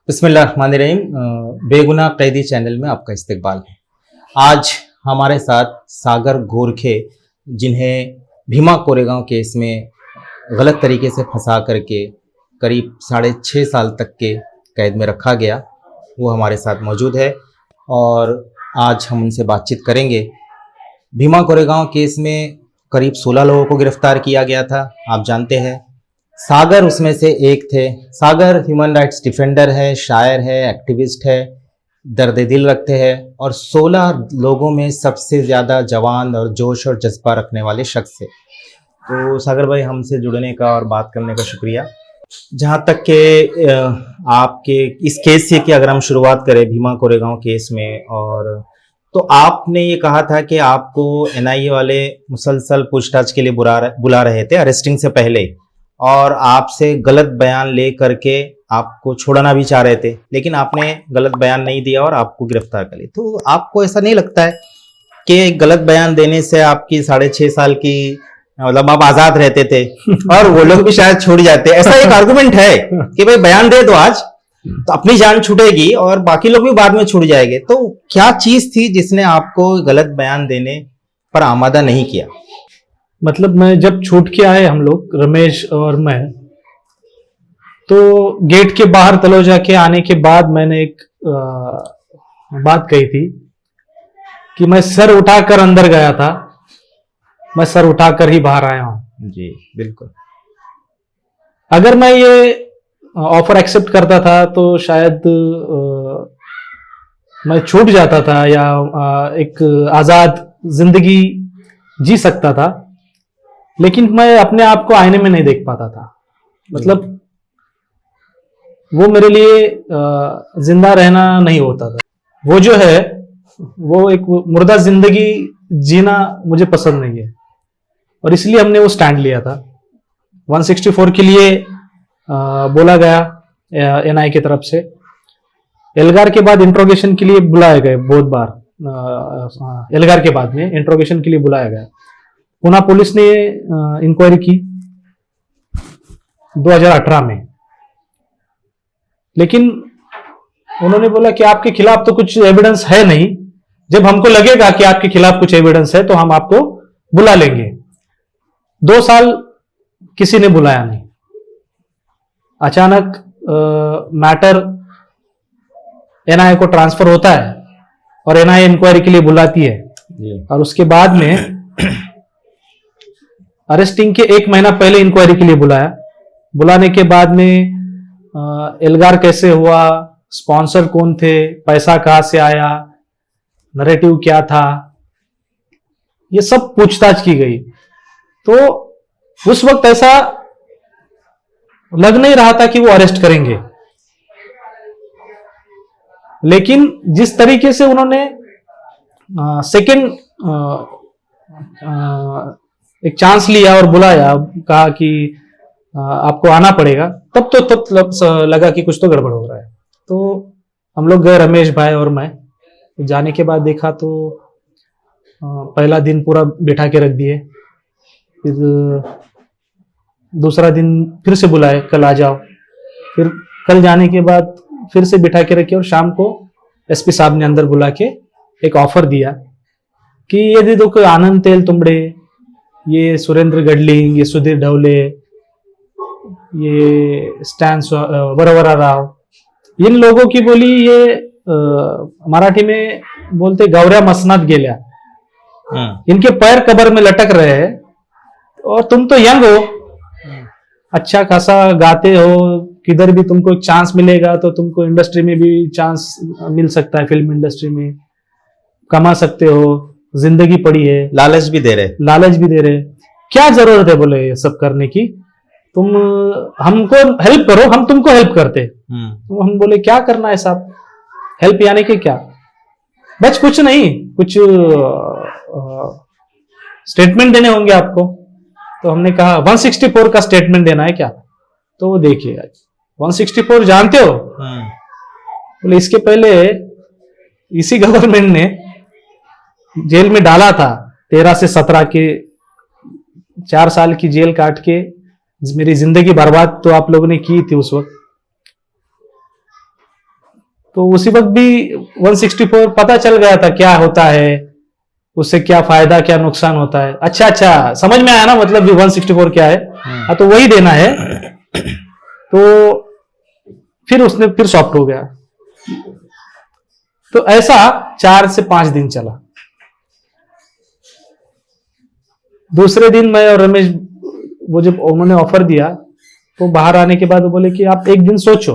बिस्मिल्लाहिर्रहमानिर्रहीम। बेगुनाह कैदी चैनल में आपका इस्तकबाल है। आज हमारे साथ सागर गोरखे, जिन्हें भीमा कोरेगांव केस में गलत तरीके से फंसा करके करीब 6.5 साल तक के कैद में रखा गया, वो हमारे साथ मौजूद है और आज हम उनसे बातचीत करेंगे। भीमा कोरेगांव केस में करीब 16 लोगों को गिरफ्तार किया गया था, आप जानते हैं। सागर उसमें से एक थे। सागर ह्यूमन राइट्स डिफेंडर है, शायर है, एक्टिविस्ट है, दर्द दिल रखते हैं और 16 लोगों में सबसे ज़्यादा जवान और जोश और जज्बा रखने वाले शख्स है। तो सागर भाई, हमसे जुड़ने का और बात करने का शुक्रिया। जहाँ तक के आपके इस केस से कि अगर हम शुरुआत करें भीमा कोरेगांव केस में, और तो आपने ये कहा था कि आपको एनआईए वाले मुसलसल पूछताछ के लिए बुला रहे थे अरेस्टिंग से पहले, और आपसे गलत बयान ले करके आपको छोड़ना भी चाह रहे थे, लेकिन आपने गलत बयान नहीं दिया और आपको गिरफ्तार कर लिया। तो आपको ऐसा नहीं लगता है कि गलत बयान देने से आपकी 6.5 साल की मतलब आप आजाद रहते थे और वो लोग भी शायद छूट जाते? ऐसा एक आर्गुमेंट है कि भाई बयान दे दो आज तो अपनी जान छूटेगी और बाकी लोग भी बाद में छूट जाएंगे। तो क्या चीज थी जिसने आपको गलत बयान देने पर आमादा नहीं किया? मतलब मैं जब छूट के आए, हम लोग रमेश और मैं, तो गेट के बाहर तलोजा के आने के बाद मैंने एक बात कही थी कि मैं सर उठाकर अंदर गया था, मैं सर उठाकर ही बाहर आया हूं। जी बिल्कुल। अगर मैं ये ऑफर एक्सेप्ट करता था तो शायद मैं छूट जाता था या एक आजाद जिंदगी जी सकता था, लेकिन मैं अपने आप को आईने में नहीं देख पाता था। मतलब वो मेरे लिए जिंदा रहना नहीं होता था। वो जो है वो एक मुर्दा जिंदगी जीना मुझे पसंद नहीं है, और इसलिए हमने वो स्टैंड लिया था। 164 के लिए बोला गया एनआई की तरफ से। एल्गार के बाद इंट्रोगेशन के लिए बुलाए गए बहुत बार। एल्गार के बाद में इंट्रोगेशन के लिए बुलाया गया। पुणे पुलिस ने इंक्वायरी की 2018 में, लेकिन उन्होंने बोला कि आपके खिलाफ तो कुछ एविडेंस है नहीं। जब हमको लगेगा कि आपके खिलाफ कुछ एविडेंस है तो हम आपको बुला लेंगे। 2 साल किसी ने बुलाया नहीं। अचानक मैटर एनआईए को ट्रांसफर होता है और एनआईए इंक्वायरी के लिए बुलाती है, और उसके बाद में अरेस्टिंग के 1 महीना पहले इंक्वायरी के लिए बुलाया। बुलाने के बाद में एल्गार कैसे हुआ, स्पॉन्सर कौन थे, पैसा कहां से आया, नरेटिव क्या था, ये सब पूछताछ की गई। तो उस वक्त ऐसा लग नहीं रहा था कि वो अरेस्ट करेंगे, लेकिन जिस तरीके से उन्होंने सेकंड एक चांस लिया और बुलाया, कहा कि आपको आना पड़ेगा, तब लगा कि कुछ तो गड़बड़ हो रहा है। तो हम लोग गए, रमेश भाई और मैं। जाने के बाद देखा तो पहला दिन पूरा बिठा के रख दिए। फिर दूसरा दिन फिर से बुलाए, कल आ जाओ। फिर कल जाने के बाद फिर से बिठा के रखे, और शाम को एसपी साहब ने अंदर बुला के एक ऑफर दिया कि ये दे दो कोई आनंद तेल तुमड़े, ये सुरेंद्र गडलिंग, ये सुधीर ढवले, ये स्टैन वरवरा राव, इन लोगों की बोली ये मराठी में बोलते गौऱ्या मसनात गेल्या, इनके पैर कब्र में लटक रहे हैं, और तुम तो यंग हो, अच्छा खासा गाते हो, किधर भी तुमको एक चांस मिलेगा तो तुमको इंडस्ट्री में भी चांस मिल सकता है, फिल्म इंडस्ट्री में कमा सकते हो, जिंदगी पड़ी है। लालच भी दे रहे, क्या जरूरत है बोले ये सब करने की, तुम हमको हेल्प करो, हम तुमको हेल्प करते। तो हम बोले क्या करना है साहब, हेल्प यानी कि क्या? बस कुछ नहीं, कुछ स्टेटमेंट देने होंगे आपको। तो हमने कहा 164 का स्टेटमेंट देना है क्या? तो वो देखिए 164 जानते हो? बोले इसके पहले इसी गवर्नमेंट ने जेल में डाला था 13 से 17 के, 4 साल की जेल काट के मेरी जिंदगी बर्बाद तो आप लोगों ने की थी उस वक्त। तो उसी वक्त भी 164 पता चल गया था क्या होता है, उससे क्या फायदा क्या नुकसान होता है। अच्छा समझ में आया ना, मतलब 164 क्या है। हाँ, तो वही देना है। तो फिर उसने फिर सॉफ्ट हो गया। तो ऐसा 4 से 5 दिन चला। दूसरे दिन मैं और रमेश, वो जब उन्होंने ऑफर दिया तो बाहर आने के बाद वो बोले कि आप एक दिन सोचो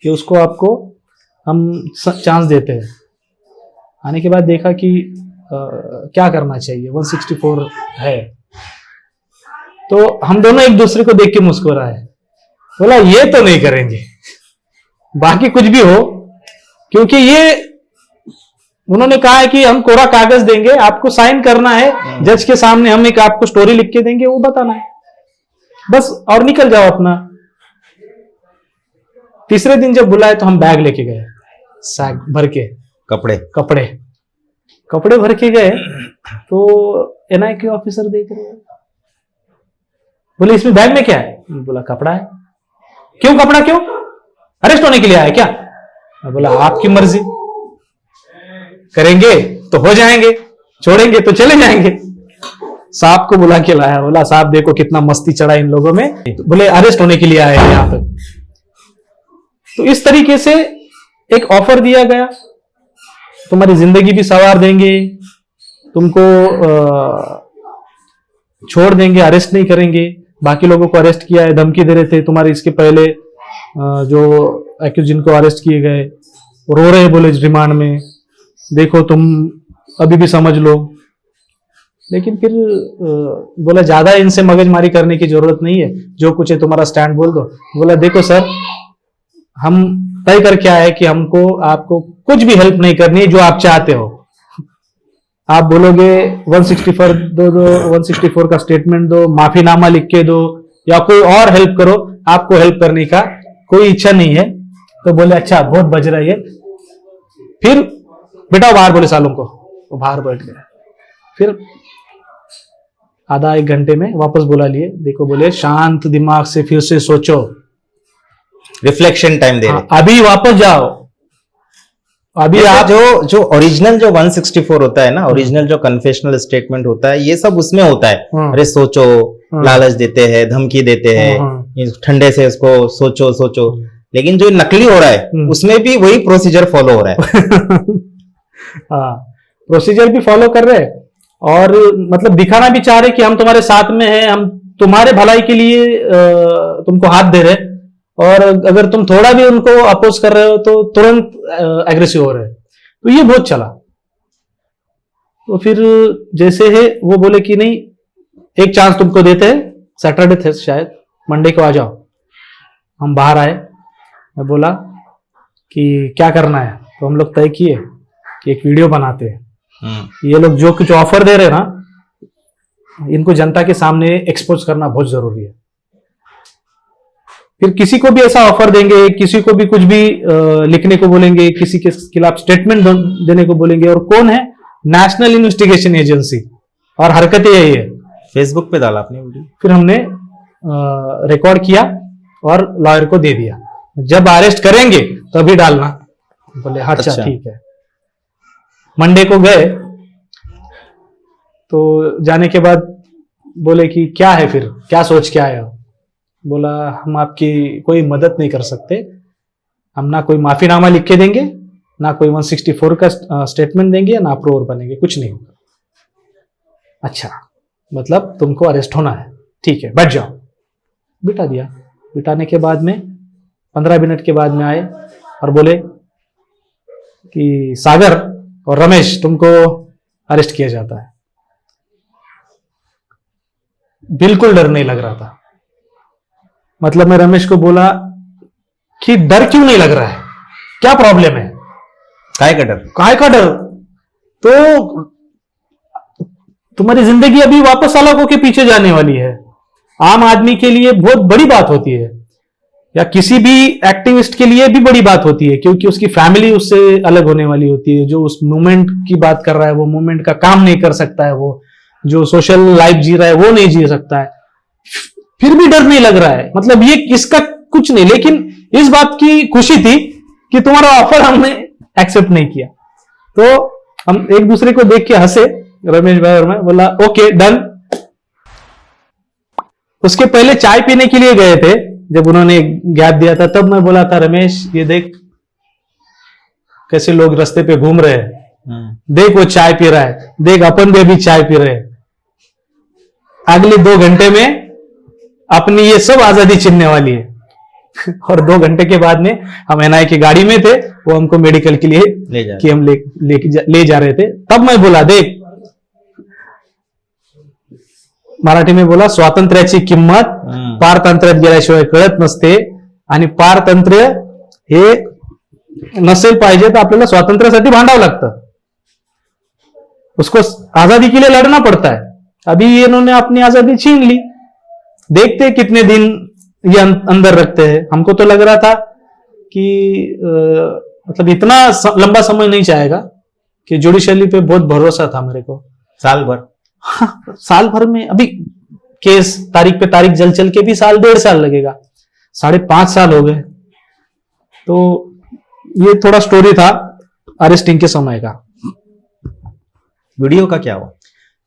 कि उसको आपको हम चांस देते हैं। आने के बाद देखा कि क्या करना चाहिए, 164 है। तो हम दोनों एक दूसरे को देख के मुस्कुराए, बोला ये तो नहीं करेंगे, बाकी कुछ भी हो, क्योंकि ये उन्होंने कहा है कि हम कोरा कागज देंगे, आपको साइन करना है जज के सामने, हम एक आपको स्टोरी लिख के देंगे, वो बताना है बस, और निकल जाओ अपना। तीसरे दिन जब बुलाए तो हम बैग लेके गए, सैग भर के कपड़े भर के गए। तो NIA ऑफिसर देख रहे हैं, बोले इसमें बैग में क्या है? बोला कपड़ा है। क्यों कपड़ा क्यों? अरेस्ट होने के लिए आया क्या? मैं बोला आपकी मर्जी, करेंगे तो हो जाएंगे, छोड़ेंगे तो चले जाएंगे। साहब को बुला के लाया, बोला साहब देखो कितना मस्ती चढ़ा इन लोगों में। तो बोले अरेस्ट होने के लिए आए हैं यहां पे। तो इस तरीके से एक ऑफर दिया गया, तुम्हारी जिंदगी भी संवार देंगे, तुमको छोड़ देंगे, अरेस्ट नहीं करेंगे। बाकी लोगों को अरेस्ट किया है, धमकी दे रहे थे। तुम्हारे इसके पहले जो एक्यूज जिनको अरेस्ट किए गए रो रहे, बोले रिमांड में, देखो तुम अभी भी समझ लो। लेकिन फिर बोला ज्यादा इनसे मगजमारी करने की जरूरत नहीं है, जो कुछ है तुम्हारा स्टैंड बोल दो। बोला देखो सर, हम तय करके आए कि हमको आपको कुछ भी हेल्प नहीं करनी है, जो आप चाहते हो। आप बोलोगे 164 दो, 164 का स्टेटमेंट दो, माफीनामा लिख के दो, या कोई और हेल्प करो, आपको हेल्प करने का कोई इच्छा नहीं है। तो बोले अच्छा बहुत बज रहा है। फिर बेटा बाहर, बोले सालों को, वो बाहर बैठ गए। फिर आधा 1 घंटे में वापस बुला लिए। देखो बोले शांत दिमाग से फिर से सोचो, रिफ्लेक्शन टाइम दे रहे। अभी वापस जाओ। अभी आप जो ओरिजिनल जो 164 होता है ना, ओरिजिनल जो कन्फेशनल स्टेटमेंट होता है, ये सब उसमें होता है। अरे सोचो, लालच देते हैं, धमकी देते हैं, ठंडे से इसको सोचो। लेकिन जो नकली हो रहा है उसमें भी वही प्रोसीजर फॉलो हो रहा है। हाँ, प्रोसीजर भी फॉलो कर रहे हैं, और मतलब दिखाना भी चाह रहे कि हम तुम्हारे साथ में हैं, हम तुम्हारे भलाई के लिए तुमको हाथ दे रहे, और अगर तुम थोड़ा भी उनको अपोज कर रहे हो तो तुरंत एग्रेसिव हो रहे हैं। तो ये बहुत चला। तो फिर जैसे है वो बोले कि नहीं, एक चांस तुमको देते हैं, सैटरडे थे शायद, मंडे को आ जाओ। हम बाहर आए, मैं बोला कि क्या करना है। तो हम लोग तय किए कि एक वीडियो बनाते हैं। ये लोग जो कुछ ऑफर दे रहे हैं ना, इनको जनता के सामने एक्सपोज करना बहुत जरूरी है। फिर किसी को भी ऐसा ऑफर देंगे, किसी को भी कुछ भी लिखने को बोलेंगे, किसी के खिलाफ स्टेटमेंट देने को बोलेंगे, और कौन है? नेशनल इन्वेस्टिगेशन एजेंसी, और हरकतें यही है। फेसबुक पे डाला आपने वीडियो? फिर हमने रिकॉर्ड किया और लॉयर को दे दिया, जब अरेस्ट करेंगे तभी डालना। बोले अच्छा ठीक है। मंडे को गए, तो जाने के बाद बोले कि क्या है, फिर क्या सोच के आए हो? बोला हम आपकी कोई मदद नहीं कर सकते, हम ना कोई माफीनामा लिख के देंगे, ना कोई 164 का स्टेटमेंट देंगे, ना अप्रूवर बनेंगे, कुछ नहीं होगा। अच्छा, मतलब तुमको अरेस्ट होना है, ठीक है बैठ जाओ। बिठा दिया। बिठाने के बाद में 15 मिनट के बाद में आए और बोले कि सागर और रमेश, तुमको अरेस्ट किया जाता है। बिल्कुल डर नहीं लग रहा था। मतलब मैं रमेश को बोला कि डर क्यों नहीं लग रहा है, क्या प्रॉब्लम है? काय का डर? काय का डर? तो तुम्हारी जिंदगी अभी वापस सलाखों के पीछे जाने वाली है। आम आदमी के लिए बहुत बड़ी बात होती है, या किसी भी एक्टिविस्ट के लिए भी बड़ी बात होती है, क्योंकि उसकी फैमिली उससे अलग होने वाली होती है। जो उस मूवमेंट की बात कर रहा है, वो मूवमेंट का काम नहीं कर सकता है, वो जो सोशल लाइफ जी रहा है वो नहीं जी सकता है। फिर भी डर नहीं लग रहा है, मतलब ये इसका कुछ नहीं। लेकिन इस बात की खुशी थी कि तुम्हारा ऑफर हमने एक्सेप्ट नहीं किया। तो हम एक दूसरे को देख के हंसे, रमेश भाई और मैं, बोला ओके डन। उसके पहले चाय पीने के लिए गए थे, जब उन्होंने गैप दिया था, तब मैं बोला था रमेश ये देख कैसे लोग रास्ते पे घूम रहे हैं, देख वो चाय पी रहा है, देख अपन भी अभी चाय पी रहे हैं। अगले 2 घंटे में अपनी ये सब आजादी छिनने वाली है। और 2 घंटे के बाद में हम एनआई की गाड़ी में थे, वो हमको मेडिकल के लिए ले जा रहे थे। तब मैं बोला देख, मराठी में बोला स्वातंत्र्याची किंमत पारतंत्र्यात गेल्याशिवाय कळत नसते, आणि पारतंत्र्य हे नसेल पाहिजे तर आपल्याला स्वातंत्र्यासाठी भांडावं लागतं, उसको आजादी के लिए लड़ना पड़ता है। अभी इन्होंने अपनी आजादी छीन ली, देखते कितने दिन ये अंदर रखते हैं। हमको तो लग रहा था कि मतलब इतना लंबा समय नहीं जाएगा, कि जुडिशियली पे बहुत भरोसा था मेरे को। साल भर? हाँ, साल भर में अभी केस तारीख पे तारीख चल के भी साल 1.5 साल लगेगा, 5.5 साल हो गए। तो ये थोड़ा स्टोरी था अरेस्टिंग के समय का। वीडियो का क्या हुआ?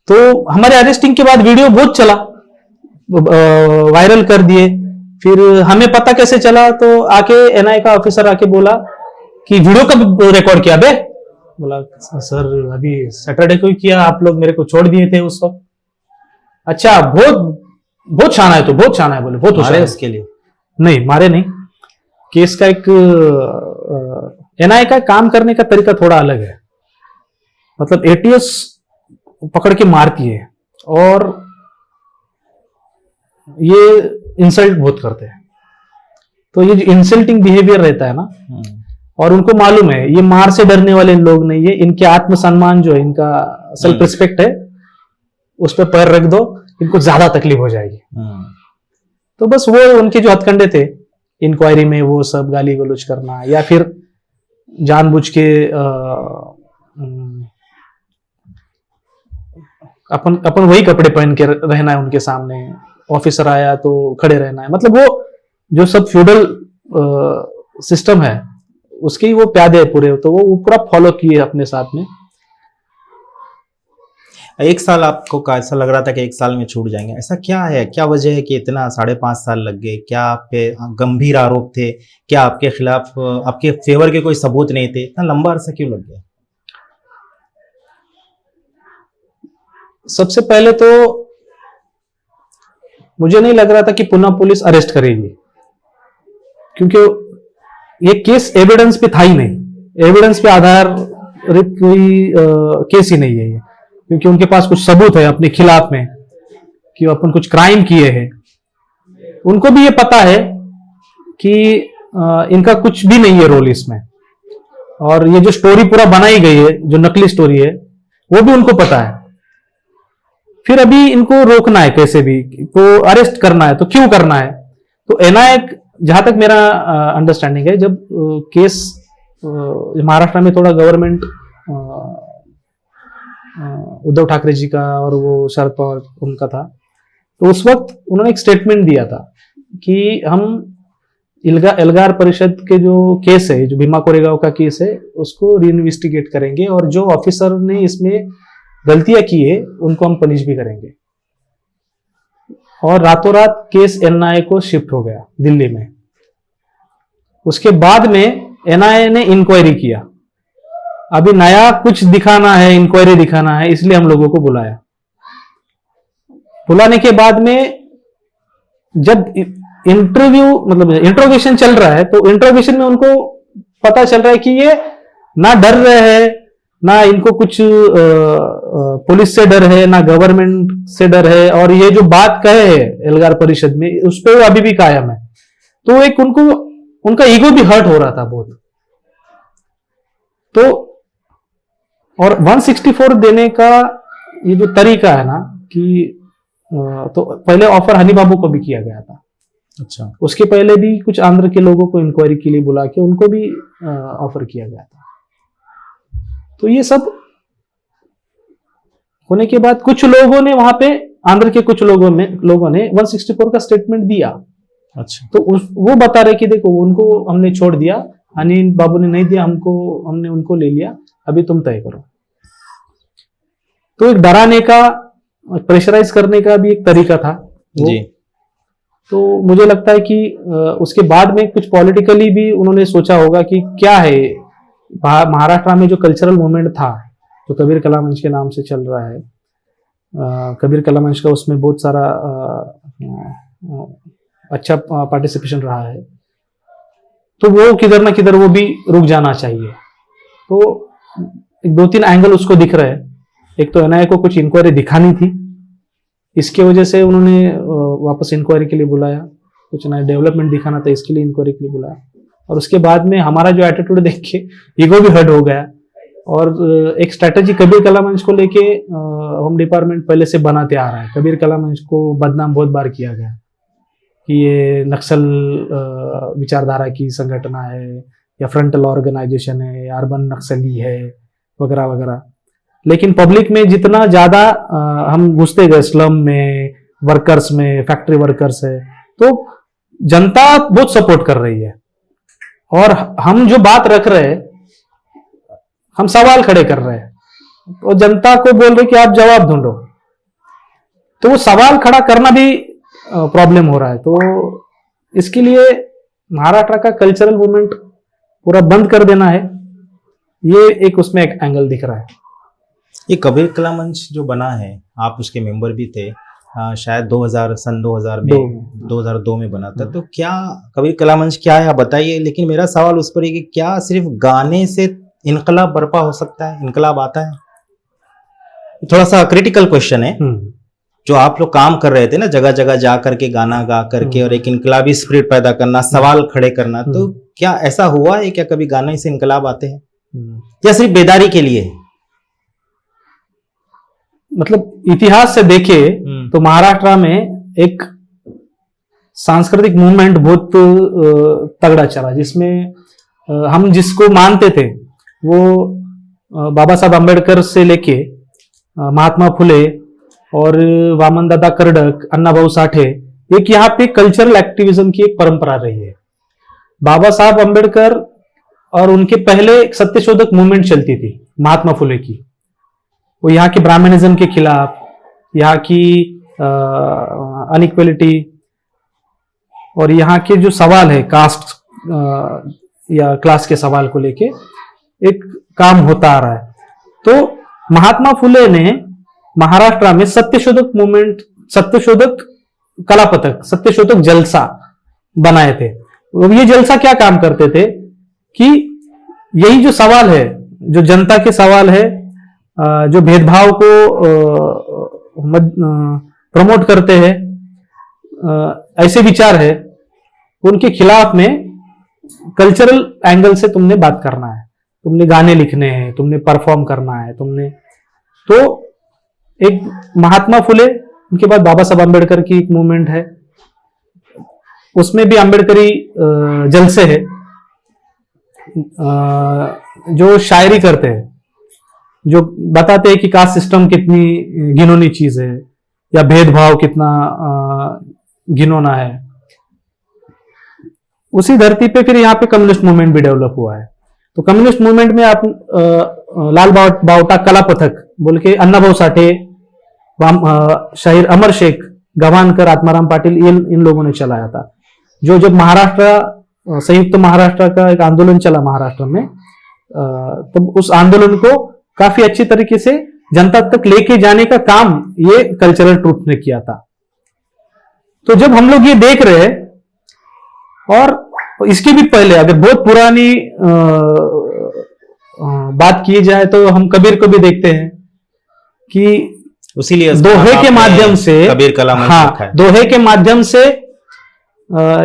तो हमारे अरेस्टिंग के बाद वीडियो बहुत चला, वायरल कर दिए। फिर हमें पता कैसे चला, तो आके एनआई का ऑफिसर आके बोला कि वीडियो कब रिकॉर्ड किया बे? बोला सर अभी सैटरडे को ही किया, आप लोग मेरे को छोड़ दिए थे उस वक्त। अच्छा, बहुत शाना है, तो बहुत शाना है, बोले बहुत होशियार है। उसके लिए नहीं, मारे नहीं। केस का एक एनआई का काम करने का तरीका थोड़ा अलग है। मतलब एटीएस पकड़ के मारती है और ये इंसल्ट बहुत करते हैं। तो ये जो इंसल्टिंग बिहेवियर रहता है ना, और उनको मालूम है ये मार से डरने वाले लोग नहीं है, इनके आत्मसम्मान जो है, इनका सेल्फ रिस्पेक्ट है, उस पर पैर रख दो, इनको ज्यादा तकलीफ हो जाएगी। तो बस वो उनके जो हथकंडे थे इंक्वायरी में, वो सब गाली गलौज करना, या फिर जानबूझ के अपन वही कपड़े पहन के रहना है उनके सामने, ऑफिसर आया तो खड़े रहना है। मतलब वो जो सब फ्यूडल सिस्टम है उसके ही वो प्यादे है पूरे, तो वो पूरा फॉलो किए अपने साथ में। 1 साल आपको ऐसा लग रहा था कि 1 साल में छूट जाएंगे, ऐसा क्या है, क्या वजह है कि इतना 5.5 साल लग गए? क्या आप पे गंभीर आरोप थे? क्या आपके खिलाफ आपके फेवर के कोई सबूत नहीं थे? इतना लंबा अरसा क्यों लग गया? सबसे पहले तो मुझे नहीं लग रहा था कि पुनः पुलिस अरेस्ट करेगी, क्योंकि ये केस एविडेंस पे था ही नहीं, एविडेंस पे आधारित कोई केस ही नहीं है ये, क्योंकि उनके पास कुछ सबूत है अपने खिलाफ में कि अपन कुछ क्राइम किए हैं। उनको भी ये पता है कि इनका कुछ भी नहीं है रोल इसमें, और ये जो स्टोरी पूरा बनाई गई है, जो नकली स्टोरी है, वो भी उनको पता है। फिर अभी इनको रोकना है कैसे भी, तो अरेस्ट करना है, तो क्यों करना है? तो एनआई, जहां तक मेरा अंडरस्टैंडिंग है, जब केस महाराष्ट्र में थोड़ा गवर्नमेंट उद्धव ठाकरे जी का और वो शरद पवार उनका था, तो उस वक्त उन्होंने एक स्टेटमेंट दिया था कि हम एल्गार परिषद के जो केस है, जो भीमा कोरेगांव का केस है, उसको रीइन्वेस्टिगेट करेंगे, और जो ऑफिसर ने इसमें गलतियां की है उनको हम पनिश भी करेंगे। और रातों रात केस एनआईए को शिफ्ट हो गया दिल्ली में। उसके बाद में एनआईए ने इंक्वायरी किया, अभी नया कुछ दिखाना है, इंक्वायरी दिखाना है, इसलिए हम लोगों को बुलाया। बुलाने के बाद में जब इंटरव्यू, मतलब इंट्रोगेशन चल रहा है, तो इंट्रोगेशन में उनको पता चल रहा है कि ये ना डर रहे हैं, ना इनको कुछ पुलिस से डर है, ना गवर्नमेंट से डर है, और ये जो बात कहे है एल्गार परिषद में, उस पर वो अभी भी कायम है। तो एक उनका ईगो भी हर्ट हो रहा था बहुत। तो और 164 देने का ये जो तरीका है ना, कि तो पहले ऑफर हनी बाबू को भी किया गया था। अच्छा, उसके पहले भी कुछ आंध्र के लोगों को इंक्वायरी के लिए बुला के उनको भी ऑफर किया गया था। तो ये सब होने के बाद कुछ लोगों ने वहां पे, आंध्र के कुछ लोगों ने 164 का स्टेटमेंट दिया। अच्छा, तो वो बता रहे कि देखो उनको हमने छोड़ दिया, अनिल बाबू ने नहीं दिया हमको, हमने उनको ले लिया, अभी तुम तय करो। तो एक डराने का, प्रेशराइज करने का भी एक तरीका था वो। जी। तो मुझे लगता है कि उसके बाद में कुछ पॉलिटिकली भी उन्होंने सोचा होगा कि क्या है महाराष्ट्र में जो कल्चरल मूवमेंट था, जो कबीर कला मंच के नाम से चल रहा है, कबीर कला मंच का उसमें बहुत सारा अच्छा पार्टिसिपेशन रहा है, तो वो किधर ना किधर वो भी रुक जाना चाहिए। तो एक 2-3 एंगल उसको दिख रहे हैं। एक तो एनआईए को कुछ इंक्वायरी दिखानी थी, इसके वजह से उन्होंने वापस इंक्वायरी के लिए बुलाया, कुछ नया डेवलपमेंट दिखाना था, इसके लिए इंक्वायरी के लिए बुलाया। और उसके बाद में हमारा जो एटीट्यूड देख के ईगो भी हर्ट हो गया, और एक स्ट्रेटेजी कबीर कला मंच को लेके होम डिपार्टमेंट पहले से बनाते आ रहा है। कबीर कला मंच को बदनाम बहुत बार किया गया कि ये नक्सल विचारधारा की संगठन है, या फ्रंटल ऑर्गेनाइजेशन है, या अर्बन नक्सली है, वगैरह वगैरह। लेकिन पब्लिक में जितना ज्यादा हम घुसते गए, स्लम में, वर्कर्स में, फैक्ट्री वर्कर्स है, तो जनता बहुत सपोर्ट कर रही है। और हम जो बात रख रहे हैं, हम सवाल खड़े कर रहे हैं, तो जनता को बोल रहे कि आप जवाब ढूंढो। तो वो सवाल खड़ा करना भी प्रॉब्लम हो रहा है। तो इसके लिए महाराष्ट्र का कल्चरल मूवमेंट पूरा बंद कर देना है, ये एक उसमें एक एंगल दिख रहा है। ये कबीर कला मंच जो बना है, आप उसके मेंबर भी थे, शायद 2002 में बना था। तो क्या कबीर कला मंच क्या है आप बताइए। लेकिन मेरा सवाल उस पर है कि क्या सिर्फ गाने से इनकलाब बर्पा हो सकता है, इनकलाब आता है? थोड़ा सा क्रिटिकल क्वेश्चन है। जो आप लोग काम कर रहे थे ना, जगह जगह जा करके गाना गा करके और एक इनकलाबी स्पिरिट पैदा करना, सवाल खड़े करना, तो क्या ऐसा हुआ है क्या कभी गाने से इनकलाब आते हैं, या सिर्फ बेदारी के लिए? मतलब इतिहास से देखे तो महाराष्ट्र में एक सांस्कृतिक मूवमेंट बहुत तगड़ा चला, जिसमें हम जिसको मानते थे वो बाबा साहब अम्बेडकर से लेके महात्मा फुले और वामन दादा कर्डक, अन्ना भाऊ साठे, एक यहाँ पे कल्चरल एक्टिविज्म की एक परंपरा रही है। बाबा साहब अम्बेडकर और उनके पहले एक सत्यशोधक मूवमेंट चलती थी महात्मा फुले की, वो यहाँ के ब्राह्मणिज्म के खिलाफ, यहाँ की अनइक्वलिटी और यहाँ के जो सवाल है कास्ट या क्लास के सवाल को लेके एक काम होता आ रहा है। तो महात्मा फुले ने महाराष्ट्र में सत्यशोधक मूवमेंट, सत्यशोधक कला पथक, सत्यशोधक जलसा बनाए थे। ये जलसा क्या काम करते थे कि यही जो सवाल है, जो जनता के सवाल है, जो भेदभाव को प्रमोट करते हैं, ऐसे विचार है, उनके खिलाफ में कल्चरल एंगल से तुमने बात करना है, तुमने गाने लिखने हैं, तुमने परफॉर्म करना है, तुमने। तो एक महात्मा फुले, उनके बाद बाबा साहब अम्बेडकर की एक मूवमेंट है, उसमें भी अम्बेडकरी जलसे है, जो शायरी करते हैं, जो बताते हैं कि कास्ट सिस्टम कितनी घिनौनी चीज है, या भेदभाव कितना घिनौना है। उसी धरती पे फिर यहाँ पे कम्युनिस्ट मूवमेंट भी डेवलप हुआ है। तो कम्युनिस्ट मूवमेंट में आप लाल बावटा कला पथक बोल के अन्ना भाऊ साठे, शाहिर अमर शेख, गवानकर, आत्माराम पाटिल, इन लोगों ने चलाया था। जो जब महाराष्ट्र, संयुक्त महाराष्ट्र का एक आंदोलन चला महाराष्ट्र में, तब उस आंदोलन को काफी अच्छी तरीके से जनता तक लेके जाने का काम ये कल्चरल ट्रूथ ने किया था। तो जब हम लोग ये देख रहे हैं, और इसके भी पहले अगर बहुत पुरानी बात की जाए तो हम कबीर को भी देखते हैं कि उसीलिए दोहे के माध्यम से, कबीर कला मंच रखा है। दोहे के माध्यम से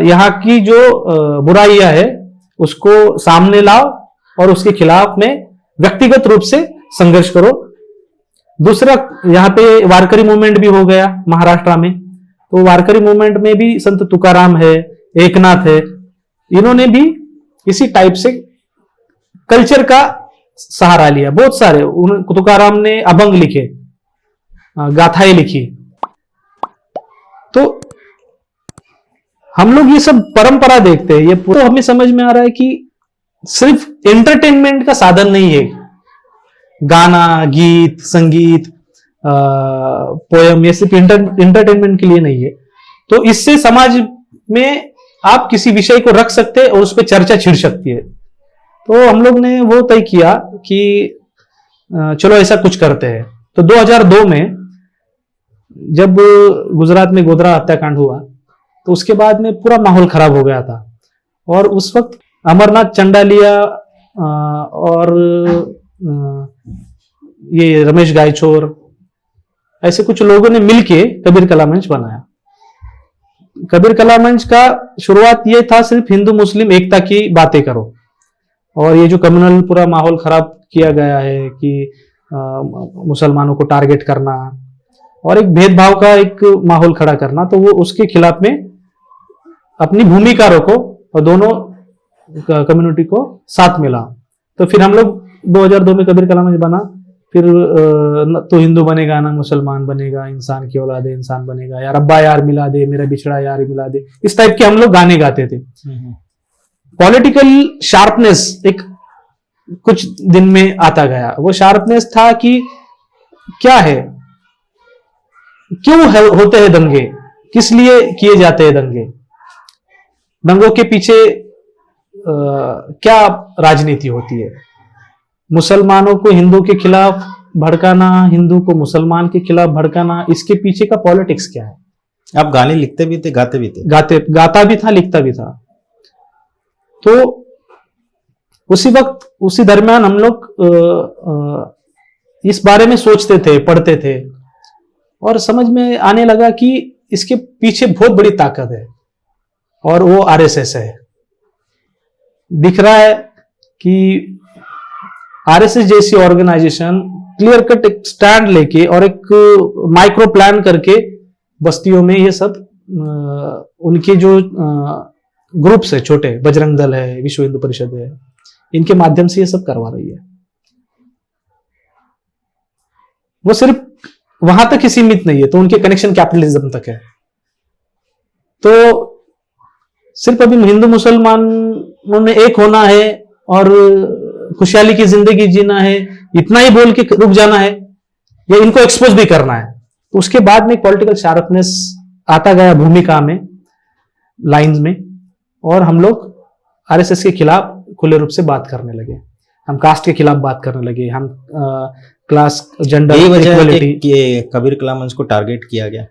यहाँ की जो बुराइयां है उसको सामने लाओ और उसके खिलाफ में व्यक्तिगत रूप से संघर्ष करो। दूसरा, यहाँ पे वारकरी मूवमेंट भी हो गया महाराष्ट्र में। तो वारकरी मूवमेंट में भी संत तुकाराम है, एकनाथ है, इन्होंने भी इसी टाइप से कल्चर का सहारा लिया। बहुत सारे, तुकाराम ने अभंग लिखे, गाथाएं लिखी। तो हम लोग ये सब परंपरा देखते हैं, ये पूरा हमें समझ में आ रहा है कि सिर्फ एंटरटेनमेंट का साधन नहीं है। गाना, गीत, संगीत, पोयम, ये सिर्फ एंटरटेनमेंट के लिए नहीं है। तो इससे समाज में आप किसी विषय को रख सकते हैं और उस पर चर्चा छिड़ सकती है। तो हम लोग ने वो तय किया कि चलो ऐसा कुछ करते हैं। तो 2002 में जब गुजरात में गोधरा हत्याकांड हुआ तो उसके बाद में पूरा माहौल खराब हो गया था। और उस वक्त अमरनाथ चंडालिया और ये रमेश गायचोर, ऐसे कुछ लोगों ने मिलके कबीर कला मंच बनाया। कबीर कला मंच का शुरुआत ये था, सिर्फ हिंदू मुस्लिम एकता की बातें करो। और ये जो कम्युनल पूरा माहौल खराब किया गया है कि मुसलमानों को टारगेट करना और एक भेदभाव का एक माहौल खड़ा करना, तो वो उसके खिलाफ में अपनी भूमिका रखो और दोनों कम्युनिटी को साथ मिला। तो फिर हम लोग 2002 में कबीर कला मंच बना। फिर तो हिंदू बनेगा ना मुसलमान बनेगा, इंसान की औलादे इंसान बनेगा, या रब्बा यार मिला दे, मेरा बिछड़ा यार मिला दे, इस टाइप के हम लोग गाने गाते थे। पॉलिटिकल शार्पनेस एक कुछ दिन में आता गया। वो शार्पनेस था कि क्या है, क्यों होते हैं दंगे, किस लिए किए जाते हैं दंगे, दंगों के पीछे क्या राजनीति होती है, मुसलमानों को हिंदू के खिलाफ भड़काना, हिंदू को मुसलमान के खिलाफ भड़काना, इसके पीछे का पॉलिटिक्स क्या है। आप गाने लिखते भी थे, गाते भी थे? गाता भी था, लिखता भी था। तो उसी वक्त, उसी दरमियान हम लोग इस बारे में सोचते थे, पढ़ते थे और समझ में आने लगा कि इसके पीछे बहुत बड़ी ताकत है और वो आरएसएस है। दिख रहा है कि आरएसएस जैसी ऑर्गेनाइजेशन क्लियर कट एक स्टैंड लेके और एक माइक्रो प्लान करके बस्तियों में ये सब उनके जो ग्रुप्स है, छोटे बजरंग दल है, विश्व हिंदू परिषद है, इनके माध्यम से ये सब करवा रही है। वो सिर्फ वहां तक ही सीमित नहीं है, तो उनके कनेक्शन कैपिटलिज्म तक है। तो सिर्फ अभी हिंदू मुसलमानों ने एक होना है और खुशहाली की जिंदगी जीना है, इतना ही बोल के रुक जाना है, या इनको एक्सपोज भी करना है। तो उसके बाद में पॉलिटिकल शार्पनेस आता गया भूमिका में, लाइंस में, और हम लोग आरएसएस के खिलाफ खुले रूप से बात करने लगे। हम कास्ट के खिलाफ बात करने लगे, हम क्लास, जेंडर, इक्वालिटी। कि कबीर कला मंच को टारगेट किया गया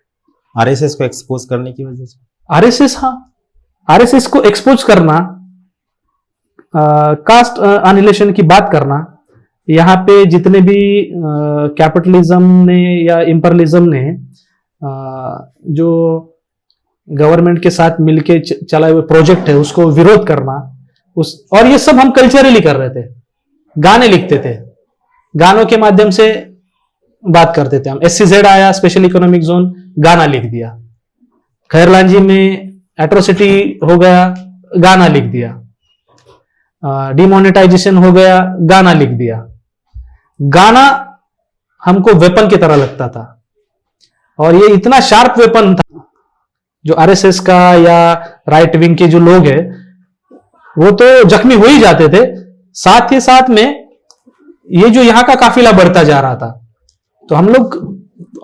आरएसएस को एक्सपोज करने की वजह से। आरएसएस, हाँ, आरएसएस को एक्सपोज करना, कास्ट अनिलेशन की बात करना, यहाँ पे जितने भी कैपिटलिज्म ने या इंपरलिज्म ने जो गवर्नमेंट के साथ मिलके चलाए हुए प्रोजेक्ट है उसको विरोध करना, और ये सब हम कल्चरली कर रहे थे। गाने लिखते थे, गानों के माध्यम से बात करते थे हम। SCZ आया, स्पेशल इकोनॉमिक जोन, गाना लिख दिया। खैरलांजी में एट्रोसिटी हो गया, गाना लिख दिया। डिमोनेटाइजेशन हो गया, गाना लिख दिया। गाना हमको वेपन की तरह लगता था, और ये इतना शार्प वेपन था। जो आरएसएस का या राइट विंग के जो लोग हैं वो तो जख्मी हो ही जाते थे, साथ ही साथ में ये जो यहाँ का काफिला बढ़ता जा रहा था, तो हम लोग,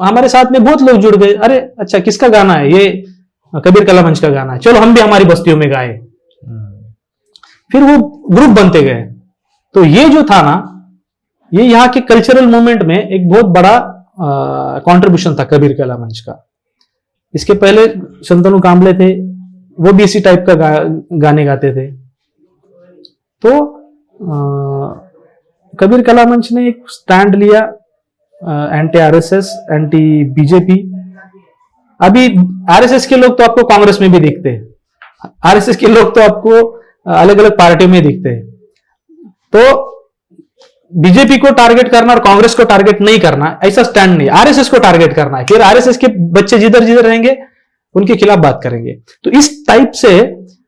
हमारे साथ में बहुत लोग जुड़ गए। अरे अच्छा, किसका गाना है ये? कबीर कला मंच का गाना है, चलो हम भी हमारी बस्तियों में गाए। फिर वो ग्रुप बनते गए। तो ये जो था ना, ये यहाँ के कल्चरल मूवमेंट में एक बहुत बड़ा कंट्रीब्यूशन था कबीर कला मंच का। इसके पहले शंतनु कांबले थे, वो भी इसी टाइप का गाने गाते थे। तो कबीर कला मंच ने एक स्टैंड लिया, एंटी आरएसएस, एंटी बीजेपी। अभी आरएसएस के लोग तो आपको कांग्रेस में भी दिखते हैं, आरएसएस के लोग तो आपको अलग अलग पार्टियों में दिखते हैं। तो बीजेपी को टारगेट करना और कांग्रेस को टारगेट नहीं करना, ऐसा स्टैंड नहीं। आरएसएस को टारगेट करना है, फिर आरएसएस के बच्चे जिधर जिधर रहेंगे उनके खिलाफ बात करेंगे। तो इस टाइप से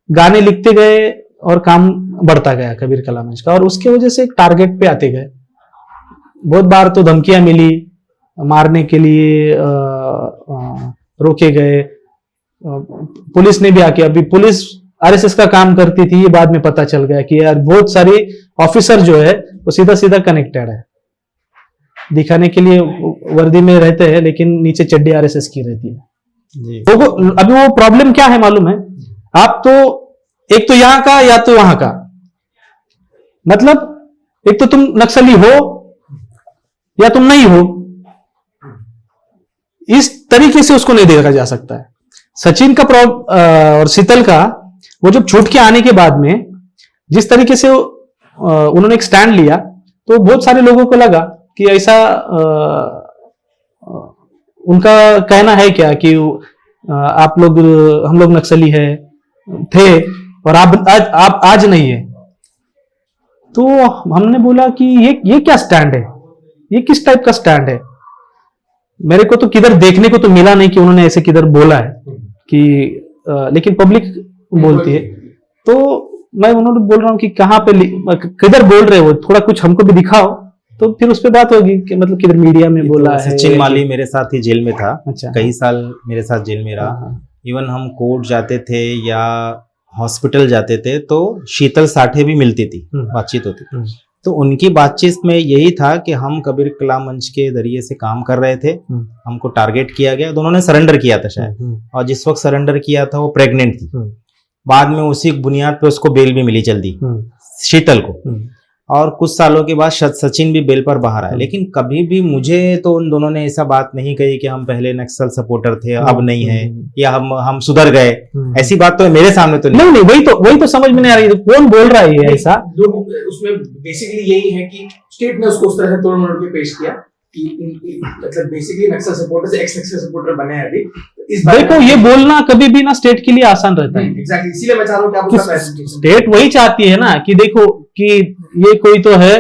गाने लिखते गए और काम बढ़ता गया कबीर कला मंच का, और उसके वजह से एक टारगेट पे आते गए। बहुत बार तो धमकियां मिली, मारने के लिए रोके गए, पुलिस ने भी आके, अभी पुलिस आरएसएस का काम करती थी, ये बाद में पता चल गया कि यार बहुत सारी ऑफिसर जो है वो सीधा सीधा कनेक्टेड है, दिखाने के लिए वर्दी में रहते हैं लेकिन नीचे चड्डी आरएसएस की रहती है। जी। तो अभी वो प्रॉब्लम क्या है मालूम है, आप तो एक तो यहां का या तो वहां का, मतलब एक तो तुम नक्सली हो या तुम नहीं हो, इस तरीके से उसको नहीं देखा जा सकता है। सचिन का और शीतल का वो जब छूट के आने के बाद में जिस तरीके से उन्होंने एक स्टैंड लिया, तो बहुत सारे लोगों को लगा कि ऐसा उनका कहना है क्या कि आप लोग, हम लोग नक्सली है थे और आप आज नहीं है। तो हमने बोला कि ये क्या स्टैंड है, ये किस टाइप का स्टैंड है। मेरे को तो किधर देखने को तो मिला नहीं कि उन्होंने ऐसे किधर बोला है कि लेकिन पब्लिक बोलती है। तो मैं उन्होंने बोल रहा हूँ कि कहाँ पे किधर बोल रहे हो, थोड़ा कुछ हमको भी दिखाओ, तो फिर उस पर बात होगी कि मतलब किधर मीडिया में बोला है। सचिन माली मेरे साथ ही जेल में था। अच्छा। कई साल मेरे साथ जेल में रहा। इवन हम कोर्ट जाते थे या हॉस्पिटल जाते थे तो शीतल साठे भी मिलती थी, बातचीत होती थी। तो उनकी बातचीत में यही था कि हम कबीर कला मंच के जरिए से काम कर रहे थे, हमको टारगेट किया गया, तो उन्होंने सरेंडर किया था शायद, और जिस वक्त सरेंडर किया था वो प्रेग्नेंट थी। बाद में उसी बुनियाद पे उसको बेल भी मिली जल्दी, शीतल को, और कुछ सालों के बाद सचिन भी बेल पर बाहर आया। लेकिन कभी भी मुझे तो उन दोनों ने ऐसा बात नहीं कही कि हम पहले नक्सल सपोर्टर थे अब नहीं है, या हम सुधर गए। ऐसी बात तो मेरे सामने तो नहीं। वही तो समझ में नहीं आ रही, कौन बोल रहा है ये ऐसा। उसमें बेसिकली यही है कि स्टेट ने उसको उस तरह से तोड़ मोड़ के पेश किया कि मतलब बेसिकली नक्सल सपोर्टर से एक्स नक्सल सपोर्टर बने हैं अभी। देखो ये बोलना कभी भी ना स्टेट के लिए आसान रहता है। एग्जैक्टली, इसीलिए मैं चाह रहा हूँ कि आप उसका स्टेट वही चाहती है ना कि देखो कि ये कोई तो है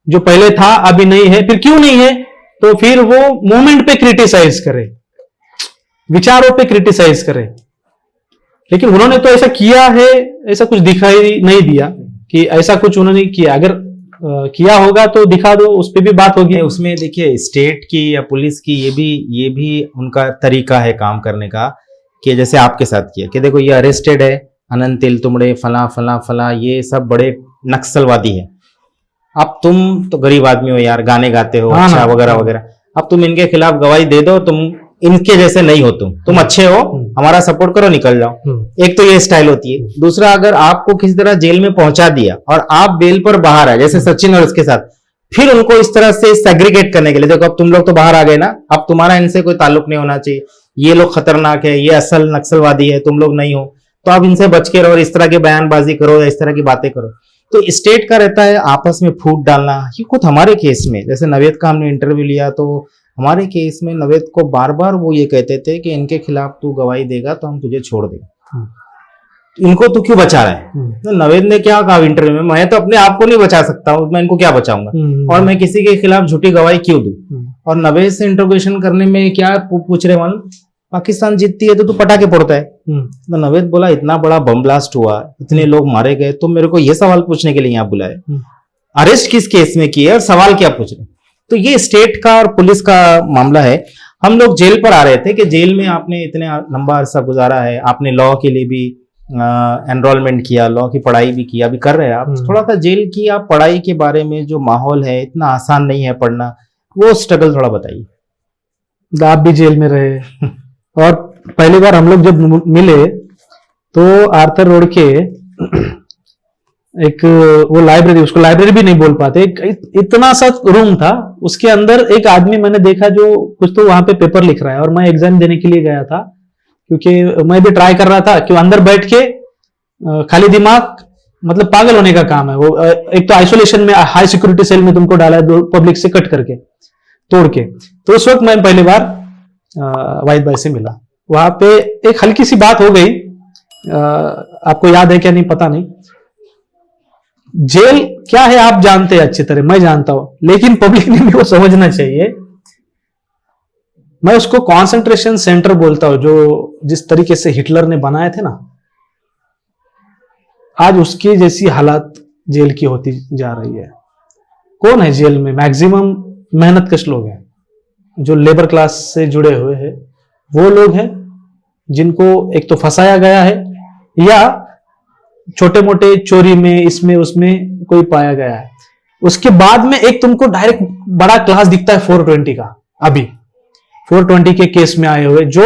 जो पहले था अभी नहीं है, फिर क्यों नहीं है, तो फिर वो मूवमेंट पे क्रिटिसाइज करे, विचारों पे क्रिटिसाइज करे। लेकिन उन्होंने तो ऐसा किया है, ऐसा कुछ दिखाई नहीं दिया कि ऐसा कुछ उन्होंने किया। अगर किया होगा तो दिखा दो, उस पर भी बात होगी। उसमें देखिए स्टेट की या पुलिस की ये भी उनका तरीका है काम करने का, कि जैसे आपके साथ किया कि देखो ये अरेस्टेड है, अनंत तेलतुंबड़े फला फला फला, ये सब बड़े नक्सलवादी है। अब तुम तो गरीब आदमी हो यार, गाने गाते हो अच्छा वगैरह वगैरह, अब तुम इनके खिलाफ गवाही दे दो, तुम इनके जैसे नहीं हो, तुम अच्छे हो, हमारा सपोर्ट करो, निकल जाओ। एक तो ये स्टाइल होती है। दूसरा, अगर आपको किसी तरह जेल में पहुंचा दिया और आप बेल पर बाहर आए, जैसे सचिन और उसके साथ, फिर उनको इस तरह से सेग्रीगेट करने के लिए, देखो अब तुम लोग तो बाहर आ गए ना, अब तुम्हारा इनसे कोई ताल्लुक नहीं होना चाहिए, ये लोग खतरनाक है, ये असल नक्सलवादी है, तुम लोग नहीं हो, तो आप इनसे बच के रहो, इस तरह की बयानबाजी करो या इस तरह की बातें करो। तो स्टेट का रहता है आपस में फूट डालना। ये खुद हमारे केस में, जैसे नवेद का हमने इंटरव्यू लिया, तो हमारे केस में नवेद को बार बार वो ये कहते थे कि इनके खिलाफ तू गवाही देगा तो हम तुझे छोड़ देंगे, इनको तू क्यों बचा रहा है। तो नवेद ने क्या कहा इंटरव्यू में, मैं तो अपने आप को नहीं बचा सकता हूँ, मैं इनको क्या बचाऊंगा, और मैं किसी के खिलाफ झूठी गवाही क्यों दूं। और नवेद से इंट्रोगेशन करने में क्या पूछ रहे मालूम, पाकिस्तान जीतती है तो तू पटाखे फोड़ता है। तो नवेद बोला इतना बड़ा बम ब्लास्ट हुआ, इतने लोग मारे गए, तो मेरे को ये सवाल पूछने के लिए यहाँ बुलाए, अरेस्ट किस केस में किया और सवाल क्या पूछ रहे। तो ये स्टेट का और पुलिस का मामला है। हम लोग जेल पर आ रहे थे कि जेल में आपने इतने लंबा अरसा गुजारा है, आपने लॉ के लिए भी एनरोलमेंट किया, लॉ की पढ़ाई भी किया, अभी कर रहे हैं आप, थोड़ा सा जेल की आप पढ़ाई के बारे में, जो माहौल है इतना आसान नहीं है पढ़ना, वो स्ट्रगल थोड़ा बताइए। आप भी जेल में रहे और पहली बार हम लोग जब मिले तो आर्थर रोड के एक वो लाइब्रेरी, उसको लाइब्रेरी भी नहीं बोल पाते, इतना सा रूम था, उसके अंदर एक आदमी मैंने देखा जो कुछ तो वहां पे पेपर लिख रहा है, और मैं एग्जाम देने के लिए गया था क्योंकि मैं भी ट्राई कर रहा था कि अंदर बैठ के खाली दिमाग, मतलब पागल होने का काम है वो। एक तो आइसोलेशन में, हाई सिक्योरिटी सेल में तुमको डाला है पब्लिक से कट करके, तोड़ के। तो उस वक्त मैं पहली बार वाहिद भाई से मिला, वहां पे एक हल्की सी बात हो गई, आपको याद है क्या नहीं पता नहीं। जेल क्या है आप जानते हैं अच्छी तरह, मैं जानता हूं, लेकिन पब्लिक ने भी वो समझना चाहिए। मैं उसको कॉन्सेंट्रेशन सेंटर बोलता हूं, जो जिस तरीके से हिटलर ने बनाए थे ना, आज उसकी जैसी हालात जेल की होती जा रही है। कौन है जेल में? मैक्सिमम मेहनतकश लोग हैं, जो लेबर क्लास से जुड़े हुए हैं, वो लोग हैं जिनको एक तो फंसाया गया है, या छोटे मोटे चोरी में इसमें उसमें कोई पाया गया है। उसके बाद में एक तुमको डायरेक्ट बड़ा क्लास दिखता है 420 का, अभी 420 के केस में आए हुए जो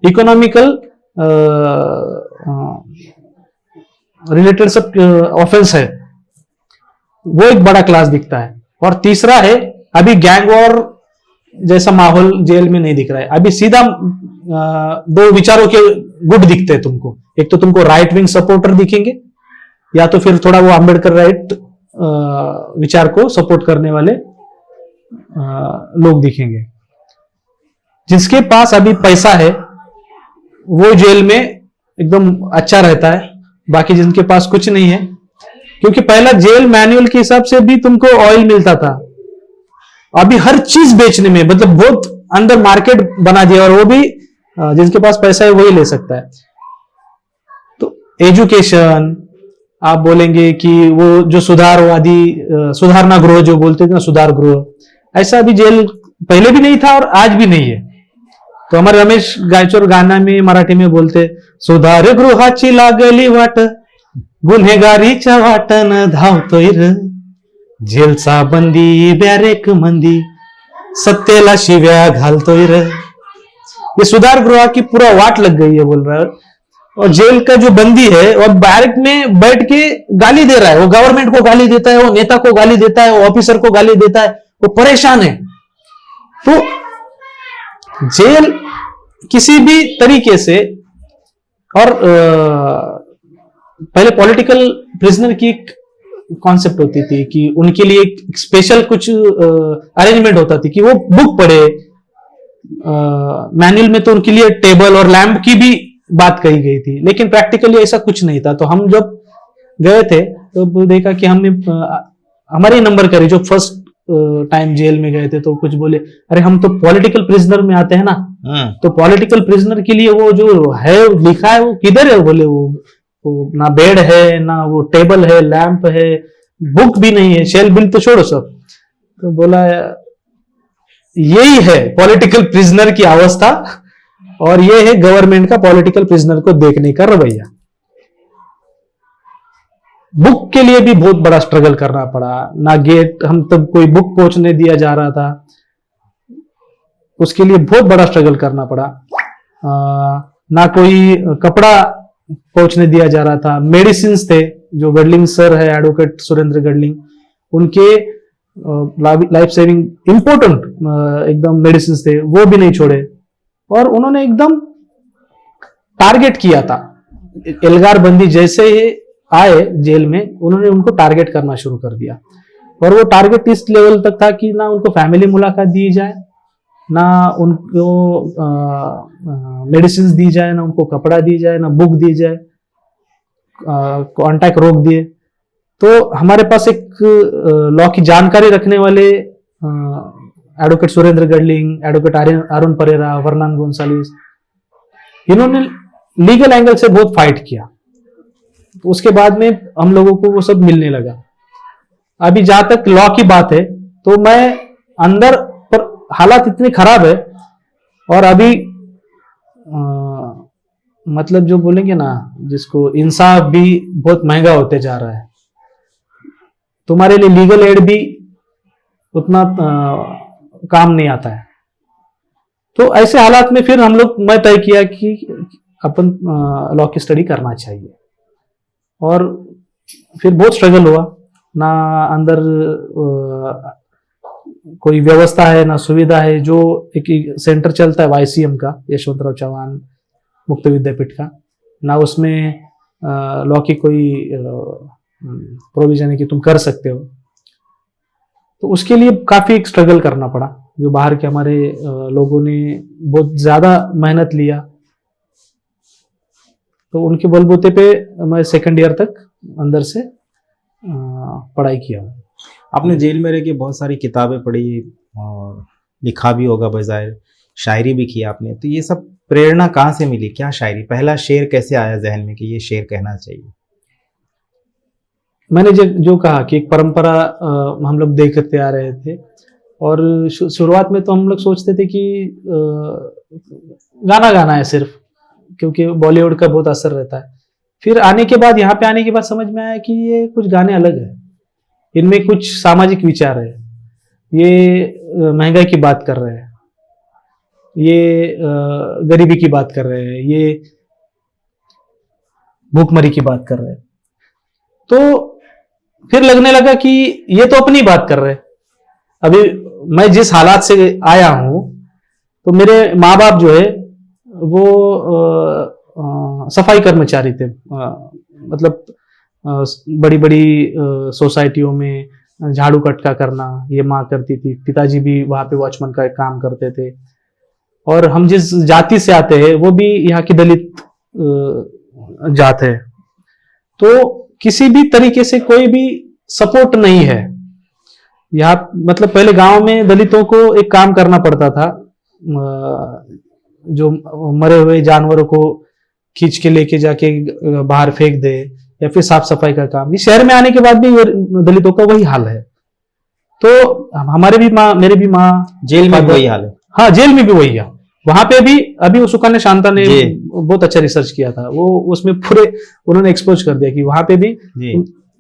इकोनॉमिकल रिलेटेड सब ऑफेंस है, वो एक बड़ा क्लास दिखता है। और तीसरा है अभी गैंग वॉर जैसा माहौल जेल में नहीं दिख रहा है, अभी सीधा दो विचारों के गुट दिखते हैं तुमको। एक तो तुमको राइट विंग सपोर्टर दिखेंगे, या तो फिर थोड़ा वो अम्बेडकर राइट विचार को सपोर्ट करने वाले लोग दिखेंगे। जिसके पास अभी पैसा है वो जेल में एकदम अच्छा रहता है, बाकी जिनके पास कुछ नहीं है, क्योंकि पहला जेल मैनुअल के हिसाब से भी तुमको ऑयल मिलता था, अभी हर चीज बेचने में मतलब बहुत अंदर मार्केट बना दिया, और वो भी जिनके पास पैसा है वही ले सकता है। तो एजुकेशन आप बोलेंगे कि वो जो सुधारवादी सुधारना गृह जो बोलते थे ना, सुधार गृह, ऐसा अभी जेल पहले भी नहीं था और आज भी नहीं है। तो हमारे रमेश गायचोर गाना में मराठी में बोलते, सुधार गृहाची लागली वाट, गुन्हेगारीच्या वाटन धावतोय र, जेलचा बंदी बॅरेक मंदी, सत्तेला शिव्या घालतोय र। ये सुधार गृह की पूरा वाट लग गई है बोल रहा है। और जेल का जो बंदी है वो बैरक में बैठ के गाली दे रहा है, वो गवर्नमेंट को गाली देता है, वो नेता को गाली देता है, वो ऑफिसर को गाली देता है, वो परेशान है। तो जेल किसी भी तरीके से, और पहले पॉलिटिकल प्रिजनर की एक कॉन्सेप्ट होती थी कि उनके लिए एक स्पेशल कुछ अरेंजमेंट होता थी कि वो बुक पढ़े। मैनुअल में तो उनके लिए टेबल और लैंप की भी बात कही गई थी, लेकिन प्रैक्टिकली ऐसा कुछ नहीं था। तो हम जब गए थे तो देखा कि हमने हमारे नंबर करी, जो फर्स्ट टाइम जेल में गए थे, तो कुछ बोले अरे हम तो पॉलिटिकल प्रिजनर में आते हैं ना, तो पॉलिटिकल प्रिजनर के लिए वो जो है लिखा है वो किधर है? बोले वो ना बेड है, ना वो टेबल है, लैंप है, बुक भी नहीं है, शेल बिल तो छोड़ो सब। तो बोला यही है पॉलिटिकल प्रिजनर की अवस्था, और ये है गवर्नमेंट का पॉलिटिकल प्रिजनर को देखने का रवैया। बुक के लिए भी बहुत बड़ा स्ट्रगल करना पड़ा, ना गेट हम तब कोई बुक पहुंचने दिया जा रहा था, उसके लिए बहुत बड़ा स्ट्रगल करना पड़ा। ना कोई कपड़ा पहुंचने दिया जा रहा था। मेडिसिन थे, जो गडलिंग सर है एडवोकेट सुरेंद्र गडलिंग, उनके लाइफ सेविंग इंपॉर्टेंट एकदम मेडिसिन थे, वो भी नहीं छोड़े। और उन्होंने एकदम टारगेट किया था। एल्गार बंदी जैसे ही आए जेल में, उन्होंने उनको टारगेट करना शुरू कर दिया। और वो टारगेट इस लेवल तक था कि ना उनको फैमिली मुलाकात दी जाए, ना उनको मेडिसिन दी जाए, ना उनको कपड़ा दी जाए, ना बुक दी जाए, कांटेक्ट रोक दिए। तो हमारे पास एक लॉ की जानकारी रखने वाले एडवोकेट सुरेंद्र गडलिंग, एडवोकेट अरुण परेरा, वर्नान गोंसालिस, इन्होंने लीगल एंगल से बहुत फाइट किया। तो उसके बाद में हम लोगों को वो सब मिलने लगा। अभी जहां तक लॉ की बात है, तो मैं अंदर पर हालात इतने खराब है, और अभी मतलब जो बोलेंगे ना, जिसको इंसाफ भी बहुत महंगा होते जा रहा है। तुम्हारे लिए लीगल एड भी उतना काम नहीं आता है। तो ऐसे हालात में फिर हम लोग मैं तय किया कि अपन लॉ की स्टडी करना चाहिए। और फिर बहुत स्ट्रगल हुआ, ना अंदर कोई व्यवस्था है, ना सुविधा है। जो एक सेंटर चलता है YCM का, यशवंतराव चौहान मुक्त विद्यापीठ का, ना उसमें लॉ की कोई प्रोविजन है कि तुम कर सकते हो। तो उसके लिए काफी एक स्ट्रगल करना पड़ा, जो बाहर के हमारे लोगों ने बहुत ज्यादा मेहनत लिया। तो उनके बलबूते पे मैं सेकंड ईयर तक अंदर से पढ़ाई किया। आपने जेल में रह के बहुत सारी किताबें पढ़ी और लिखा भी होगा बजाय, शायरी भी की आपने। तो ये सब प्रेरणा कहाँ से मिली? क्या शायरी, पहला शेर कैसे आया जहन में कि ये शेर कहना चाहिए? मैंने जो कहा कि एक परंपरा हम लोग देखते आ रहे थे, और शुरुआत में तो हम लोग सोचते थे कि गाना गाना है सिर्फ, क्योंकि बॉलीवुड का बहुत असर रहता है। फिर आने के बाद, यहाँ पे आने के बाद समझ में आया कि ये कुछ गाने अलग है, इनमें कुछ सामाजिक विचार है, ये महंगाई की बात कर रहे हैं, ये गरीबी की बात कर रहे हैं, ये भूखमरी की बात कर रहे हैं। तो फिर लगने लगा कि ये तो अपनी बात कर रहे हैं। अभी मैं जिस हालात से आया हूं, तो मेरे माँ बाप जो है वो सफाई कर्मचारी थे, मतलब बड़ी बड़ी सोसाइटियों में झाड़ू कटका करना ये माँ करती थी, पिताजी भी वहां पे वॉचमैन का काम करते थे। और हम जिस जाति से आते हैं वो भी यहाँ की दलित जात है। तो किसी भी तरीके से कोई भी सपोर्ट नहीं है यहाँ। मतलब पहले गांव में दलितों को एक काम करना पड़ता था, जो मरे हुए जानवरों को खींच के लेके जाके बाहर फेंक दे, या फिर साफ सफाई का काम। इस शहर में आने के बाद भी दलितों का वही हाल है। तो हमारे भी माँ, मेरे भी माँ, जेल में वही हाल है। हाँ, जेल में भी वही है। वहां पे भी अभी सुकन्या शांता ने बहुत अच्छा रिसर्च किया था, वो उसमें पूरे उन्होंने एक्सपोज कर दिया कि वहां पे भी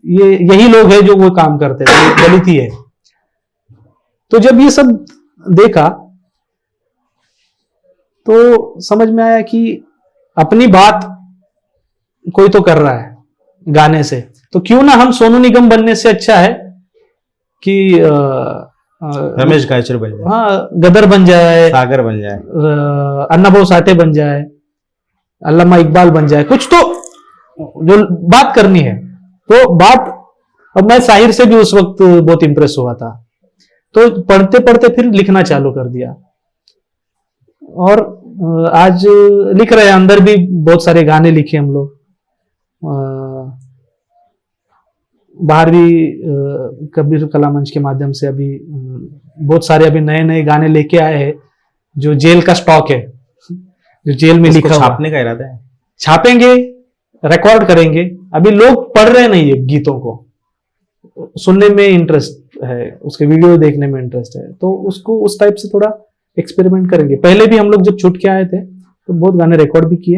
ये यही लोग हैं जो वो काम करते थे, दलित ही है। तो जब ये सब देखा तो समझ में आया कि अपनी बात कोई तो कर रहा है गाने से, तो क्यों ना हम सोनू निगम बनने से अच्छा है कि रमेश गायचर बन जाए, हाँ, गदर बन जाए, सागर बन जाए, अन्ना भाऊ साठे बन जाए, अल्लामा इकबाल बन जाए, कुछ तो जो बात करनी है। तो बात, अब मैं साहिर से भी उस वक्त बहुत इंप्रेस हुआ था, तो पढ़ते पढ़ते फिर लिखना चालू कर दिया। और आज लिख रहे हैं, अंदर भी बहुत सारे गाने लिखे हम लोग, बाहर भी कबीर कला मंच के माध्यम से अभी बहुत सारे अभी नए नए गाने लेके आए हैं, जो जेल का स्टॉक है, जो जेल में लिखा हुआ। छापने का इरादा है? छापेंगे, रिकॉर्ड करेंगे। अभी लोग पढ़ रहे नहीं है गीतों को, सुनने में इंटरेस्ट है, उसके वीडियो देखने में इंटरेस्ट है, तो उसको उस टाइप से थोड़ा एक्सपेरिमेंट करेंगे। पहले भी हम लोग जब छूट के आए थे तो बहुत गाने रिकॉर्ड भी किए,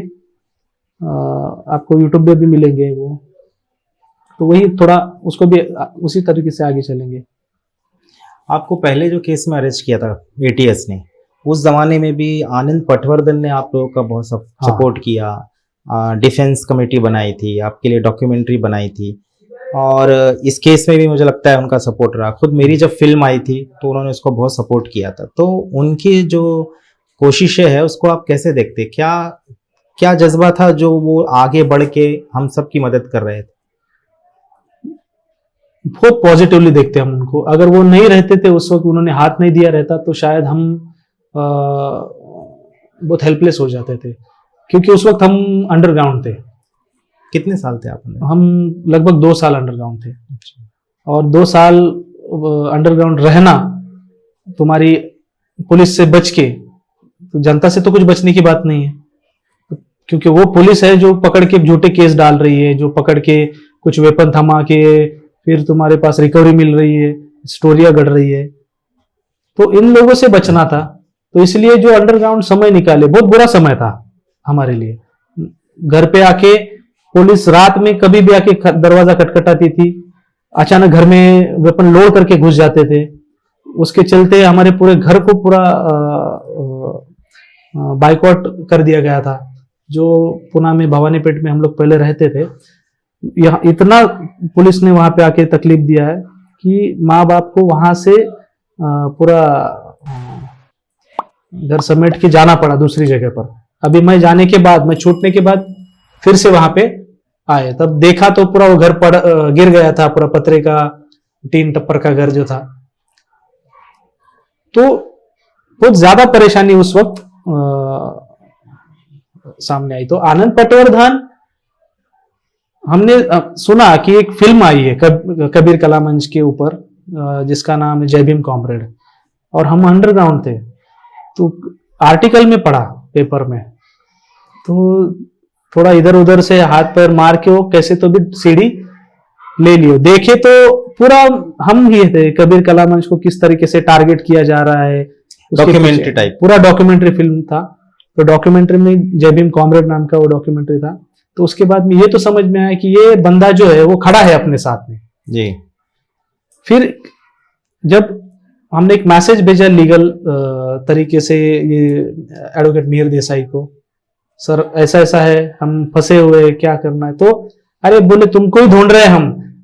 आपको यूट्यूब पे भी मिलेंगे वो, तो वही थोड़ा उसको भी उसी तरीके से आगे चलेंगे। आपको पहले जो केस में अरेस्ट किया था एटीएस ने, उस जमाने में भी आनंद पटवर्धन ने आप लोगों का बहुत सपोर्ट किया, डिफेंस कमेटी बनाई थी, आपके लिए डॉक्यूमेंट्री बनाई थी, और इस केस में भी मुझे लगता है उनका सपोर्ट रहा। खुद मेरी जब फिल्म आई थी तो उन्होंने उसको बहुत सपोर्ट किया था। तो उनकी जो कोशिशें है उसको आप कैसे देखते? क्या क्या जज्बा था जो वो आगे बढ़ के हम सब की मदद कर रहे थे? बहुत पॉजिटिवली देखते हैं हम उनको। अगर वो नहीं रहते थे उस वक्त, उन्होंने हाथ नहीं दिया रहता, तो शायद हम बहुत हेल्पलेस हो जाते थे, क्योंकि उस वक्त हम अंडरग्राउंड थे। कितने साल थे आप? हम लगभग 2 साल अंडरग्राउंड थे, और 2 साल अंडरग्राउंड रहना, तुम्हारी पुलिस से बच के, तो जनता से तो कुछ बचने की बात नहीं है, क्योंकि वो पुलिस है जो पकड़ के झूठे केस डाल रही है, जो पकड़ के कुछ वेपन थमा के फिर तुम्हारे पास रिकवरी मिल रही है, स्टोरियां गढ़ रही है। तो इन लोगों से बचना था, तो इसलिए जो अंडरग्राउंड समय निकाले, बहुत बुरा समय था हमारे लिए। घर पे आके पुलिस रात में कभी भी आके दरवाजा खटखटाती थी, अचानक घर में वेपन लोड करके घुस जाते थे। उसके चलते हमारे पूरे घर को पूरा बाइकआउट कर दिया गया था। जो पुणे में भवानीपेट में हम लोग पहले रहते थे, यहाँ इतना पुलिस ने वहां पे आके तकलीफ दिया है कि माँ बाप को वहां से पूरा घर समेट के जाना पड़ा दूसरी जगह पर। अभी मैं जाने के बाद, मैं छूटने के बाद फिर से वहां पे आए, तब देखा तो पूरा वो घर गिर गया था, पूरा पतरे का टीन टप्पर का घर जो था। तो बहुत ज्यादा परेशानी उस वक्त सामने आई। तो आनंद पटवर्धन, हमने सुना कि एक फिल्म आई है कबीर कला मंच के ऊपर, जिसका नाम है जय भीम कॉमरेड, और हम अंडरग्राउंड थे, तो आर्टिकल में पढ़ा पेपर में, तो थोड़ा इधर उधर से हाथ पैर मार के वो कैसे तो भी सीढ़ी ले लियो। देखे तो पूरा हम ही थे, कबीर कला मंच को किस तरीके से टारगेट किया जा रहा है, डॉक्यूमेंट्री टाइप, पूरा डॉक्यूमेंट्री फिल्म था। तो डॉक्यूमेंट्री में जय भीम कॉमरेड नाम का वो डॉक्यूमेंट्री था, तो उसके बाद में ये तो समझ में आया कि ये बंदा जो है वो खड़ा है अपने साथ में। जी। फिर जब हमने एक मैसेज भेजा लीगल तरीके से ये एडवोकेट मिहिर देसाई को, सर ऐसा ऐसा है, हम फंसे हुए हैं, क्या करना है। तो अरे बोले तुमको ही ढूंढ रहे हैं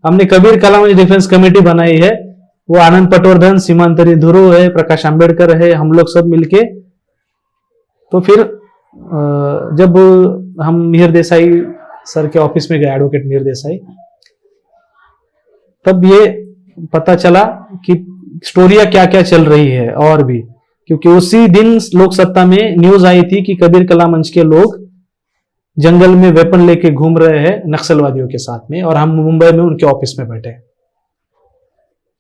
हमने कबीर कलाम डिफेंस कमेटी बनाई है, वो आनंद पटवर्धन, सीमांतरी ध्रुव है, प्रकाश आंबेडकर है, हम लोग सब मिलके। तो फिर जब हम मिहिर देसाई सर के ऑफिस में गए, एडवोकेट मिहिर देसाई, तब ये पता चला कि स्टोरियां क्या क्या चल रही है और भी, क्योंकि उसी दिन लोक सत्ता में न्यूज आई थी कि कबीर कला मंच के लोग जंगल में वेपन लेके घूम रहे हैं नक्सलवादियों के साथ में, और हम मुंबई में उनके ऑफिस में बैठे।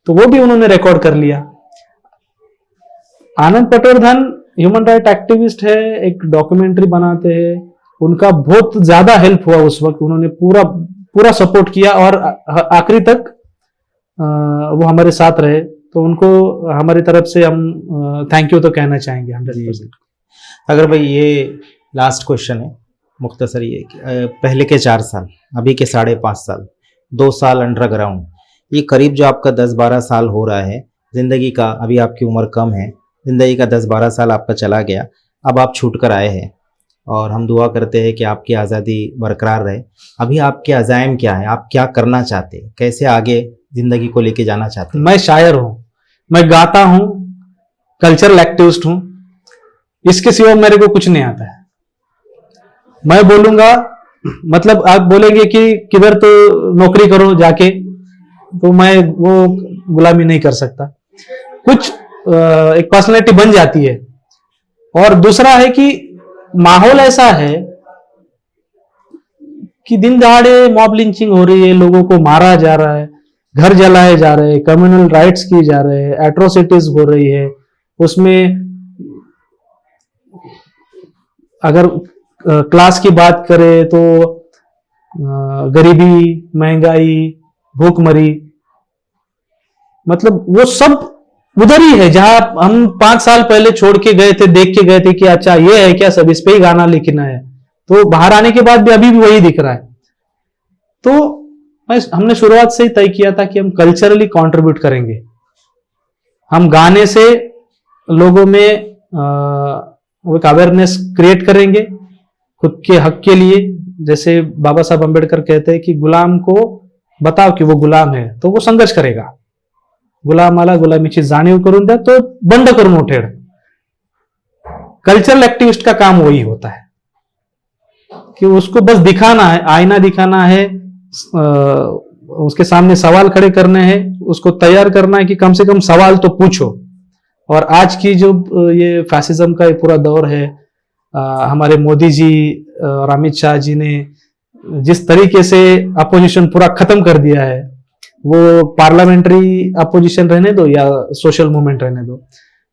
तो वो भी उन्होंने रिकॉर्ड कर लिया। आनंद पटवर्धन ह्यूमन राइट एक्टिविस्ट है, एक डॉक्यूमेंट्री बनाते हैं, उनका बहुत ज्यादा हेल्प हुआ उस वक्त, उन्होंने पूरा पूरा सपोर्ट किया और आखिरी तक वो हमारे साथ रहे। तो उनको हमारी तरफ से हम थैंक यू तो कहना चाहेंगे 100%। अगर भाई ये लास्ट क्वेश्चन है, मुख्तसर ये कि पहले के 4 साल, अभी के 5.5 साल, 2 साल अंडरग्राउंड, ये करीब जो आपका 10-12 साल हो रहा है ज़िंदगी का, अभी आपकी उम्र कम है, ज़िंदगी का 10-12 साल आपका चला गया, अब आप छूट कर आए हैं और हम दुआ करते हैं कि आपकी आज़ादी बरकरार रहे। अभी आपके अज़ाइम क्या है, आप क्या करना चाहते हैं, कैसे आगे ज़िंदगी को लेके जाना चाहते हैं? मैं शायर हूं, मैं गाता हूं, कल्चरल एक्टिविस्ट हूं, इसके सिवा मेरे को कुछ नहीं आता है। मैं बोलूंगा, मतलब आप बोलेंगे कि किधर तो नौकरी करो जाके, तो मैं वो गुलामी नहीं कर सकता। कुछ एक पर्सनैलिटी बन जाती है। और दूसरा है कि माहौल ऐसा है कि दिन दहाड़े मॉब लिंचिंग हो रही है, लोगों को मारा जा रहा है, घर जलाए जा रहे हैं, कम्युनल राइट्स किए जा रहे हैं, एट्रोसिटीज हो रही है। उसमें अगर क्लास की बात करें तो गरीबी, महंगाई, भूखमरी, मतलब वो सब उधर ही है जहां हम 5 साल पहले छोड़ के गए थे, देख के गए थे कि अच्छा ये है क्या, सब इस पे ही गाना लिखना है। तो बाहर आने के बाद भी अभी भी वही दिख रहा है। तो हमने शुरुआत से ही तय किया था कि हम कल्चरली कंट्रीब्यूट करेंगे। हम गाने से लोगों में एक अवेयरनेस क्रिएट करेंगे खुद के हक के लिए। जैसे बाबा साहब अम्बेडकर कहते हैं कि गुलाम को बताओ कि वो गुलाम है, तो वो संघर्ष करेगा। गुलामाला गुलामीची जाणीव करून द्या, तो बंड करून उठेल। कल्चरल एक्टिविस्ट का काम वही होता है कि उसको बस दिखाना है, आईना दिखाना है, उसके सामने सवाल खड़े करने हैं, उसको तैयार करना है कि कम से कम सवाल तो पूछो। और आज की जो ये फैसिज्म का पूरा दौर है, हमारे मोदी जी और अमित शाह जी ने जिस तरीके से अपोजिशन पूरा खत्म कर दिया है, वो पार्लियामेंट्री अपोजिशन रहने दो या सोशल मूवमेंट रहने दो,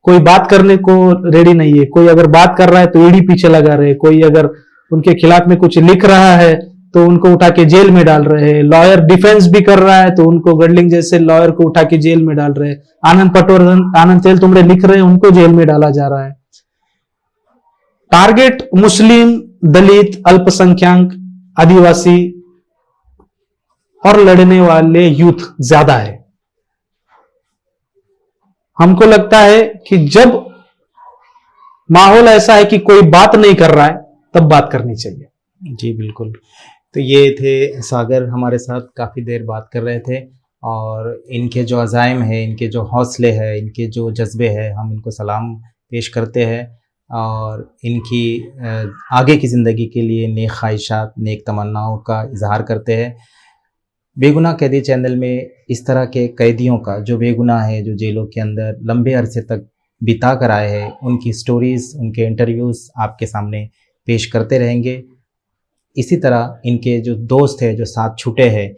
कोई बात करने को रेडी नहीं है। कोई अगर बात कर रहा है तो ईडी पीछे लगा रहे, कोई अगर उनके खिलाफ में कुछ लिख रहा है तो उनको उठा के जेल में डाल रहे हैं। लॉयर डिफेंस भी कर रहा है तो उनको गडलिंग जैसे लॉयर को उठा के जेल में डाल रहे हैं। आनंद पटवर्धन, आनंद तेल तुमरे लिख रहे हैं, उनको जेल में डाला जा रहा है। टारगेट मुस्लिम, दलित, अल्पसंख्यक, आदिवासी और लड़ने वाले यूथ ज्यादा है। हमको लगता है कि जब माहौल ऐसा है कि कोई बात नहीं कर रहा है, तब बात करनी चाहिए। जी बिल्कुल। तो ये थे सागर, हमारे साथ काफ़ी देर बात कर रहे थे, और इनके जो अज़ाइम है, इनके जो हौसले हैं, इनके जो जज्बे हैं, हम इनको सलाम पेश करते हैं और इनकी आगे की ज़िंदगी के लिए नेक ख्वाहिशात, नेक तमन्नाओं का इजहार करते हैं। बेगुनाह कैदी चैनल में इस तरह के कैदियों का, जो बेगुनाह है, जो जेलों के अंदर लंबे अरसे तक बिता कर आए हैं, उनकी स्टोरीज़, उनके इंटरव्यूज़ आपके सामने पेश करते रहेंगे। इसी तरह इनके जो दोस्त हैं, जो साथ छूटे हैं,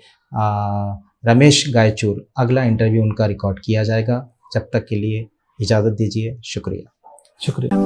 रमेश गायचूर, अगला इंटरव्यू उनका रिकॉर्ड किया जाएगा। जब तक के लिए इजाज़त दीजिए। शुक्रिया। शुक्रिया।